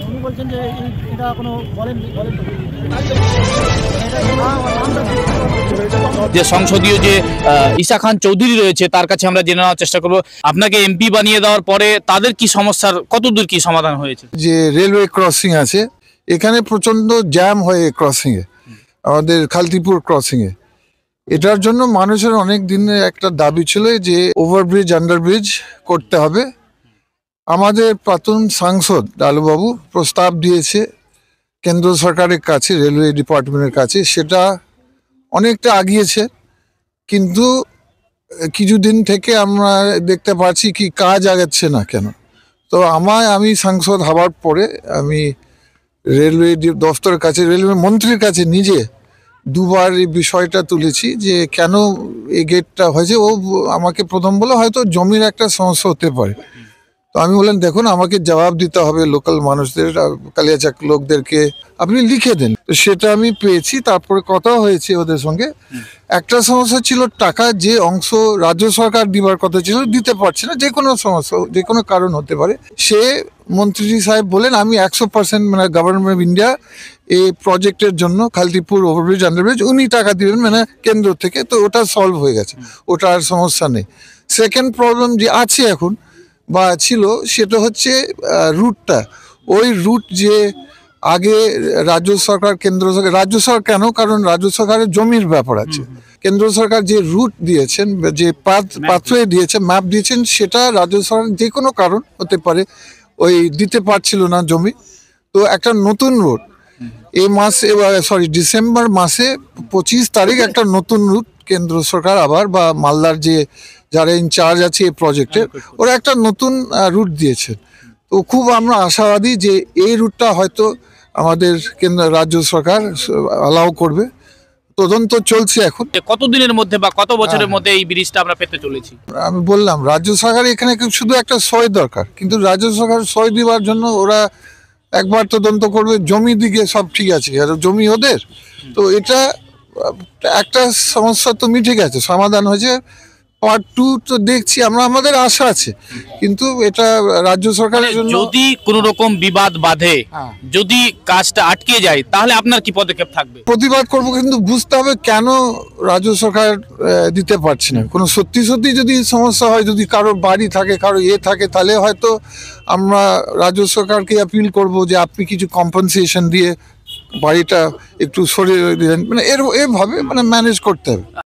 উনি বলছেন যে এটা কোনো বলেননি। যে সংসদীয় যে ঈসা খান চৌধুরী রয়েছে তার কাছে আমরা জেনে নেওয়ার চেষ্টা করব, আপনাকে এমপি বানিয়ে দেওয়ার পরে তাদের কি সমস্যার কতদূর কি সমাধান হয়েছে? যে রেলওয়ে ক্রসিং আছে, এখানে প্রচন্ড জ্যাম হয় ক্রসিং এ, আমাদের খালতিপুর ক্রসিং এ। এটার জন্য মানুষের অনেক দিনের একটা দাবি ছিল যে ওভারব্রিজ আন্ডারব্রিজ করতে হবে। আমাদের প্রাক্তন সাংসদ লালুবাবু প্রস্তাব দিয়েছে কেন্দ্র সরকারের কাছে, রেলওয়ে ডিপার্টমেন্টের কাছে, সেটা অনেকটা আগিয়েছে, কিন্তু কিছুদিন থেকে আমরা দেখতে পাচ্ছি কি কাজ আগাচ্ছে না কেন। তো আমি সাংসদ হওয়ার পরে আমি রেলওয়ে দফতরের কাছে, রেলওয়ে মন্ত্রীর কাছে নিজে দুবার এই বিষয়টা তুলেছি যে কেন এই গেটটা হয়েছে। ও আমাকে প্রথম বলে হয়তো জমির একটা সমস্যা হতে পারে। তো আমি বললাম দেখুন, আমাকে জবাব দিতে হবে লোকাল মানুষদের, কালিয়াচাক লোকদেরকে আপনি লিখে দেন। তো সেটা আমি পেয়েছি, তারপরে কথা হয়েছে ওদের সঙ্গে। একটা সমস্যা ছিল টাকা, যে অংশ রাজ্য সরকার দিবার কথা ছিল দিতে পারছে না, যে কোনো সমস্যা, যে কোনো কারণ হতে পারে। সে মন্ত্রী সাহেব বলেন আমি 100% মানে গভর্নমেন্ট অফ ইন্ডিয়া এই প্রজেক্টের জন্য খালতিপুর ওভারব্রিজ আন্ডারব্রিজ উনি টাকা দিবেন মানে কেন্দ্র থেকে। তো ওটা সলভ হয়ে গেছে, ওটা আর সমস্যা নেই। সেকেন্ড প্রবলেম যে আছে এখন বা ছিল সেটা হচ্ছে রুটটা। ওই রুট যে আগে রাজ্য সরকার কেন্দ্র সরকার, রাজ্য সরকার কেন, কারণ রাজ্য সরকারের জমির ব্যাপার আছে। কেন্দ্র সরকার যে রুট দিয়েছেন, যে পাথওয়ে দিয়েছে, ম্যাপ দিয়েছেন, সেটা রাজ্য সরকার যে কোনো কারণ হতে পারে ওই দিতে পারছিল না জমি। তো একটা নতুন রুট এই মাসে, ডিসেম্বর মাসে 25 তারিখ একটা নতুন রুট কেন্দ্র সরকার আবার বা মালদার যে যারা ইনচার্জ আছে এই প্রজেক্টের, ওরা একটা নতুন রুট দিয়েছে। তো খুব আমরা আশাবাদী যে এই রুটটা হয়তো আমাদের রাজ্য সরকার অ্যালাউ করবে। তদন্ত চলছে এখন। কতদিনের মধ্যে বা কত বছরের মধ্যে এই ব্রিজটা আমরা পেতে চলেছি? আমি বললাম রাজ্য সরকার এখানে শুধু একটা সই দরকার, কিন্তু রাজ্য সরকার সই দেওয়ার জন্য ওরা একবার তদন্ত করবে, জমি দিকে সব ঠিক আছে, আর জমি ওদের। তো এটা একটা সমস্যা তো মিটে গেছে, সমাধান হয়েছে। পার্ট 2 তো দেখছি আমরা, আমাদের আশা আছে, কিন্তু এটা রাজ্য সরকারের জন্য যদি কোনো রকম বিবাদ বাধে, যদি কাজটা আটকে যায়, তাহলে আপনার কি পদক্ষেপ থাকবে? প্রতিবাদ করব, কিন্তু বুঝতে হবে কেন রাজ্য সরকার দিতে পারছে না। কোনো সত্যি যদি সমস্যা হয়, যদি কারো বাড়ি থাকে, কারো থাকে, তাহলে হয়তো আমরা রাজ্য সরকারকে আপিল করব যে আপনি কিছু কম্পেনসেশন দিয়ে বাড়িটা একটু সরিয়ে দিলেন, মানে এভাবে মানে ম্যানেজ করতে হবে।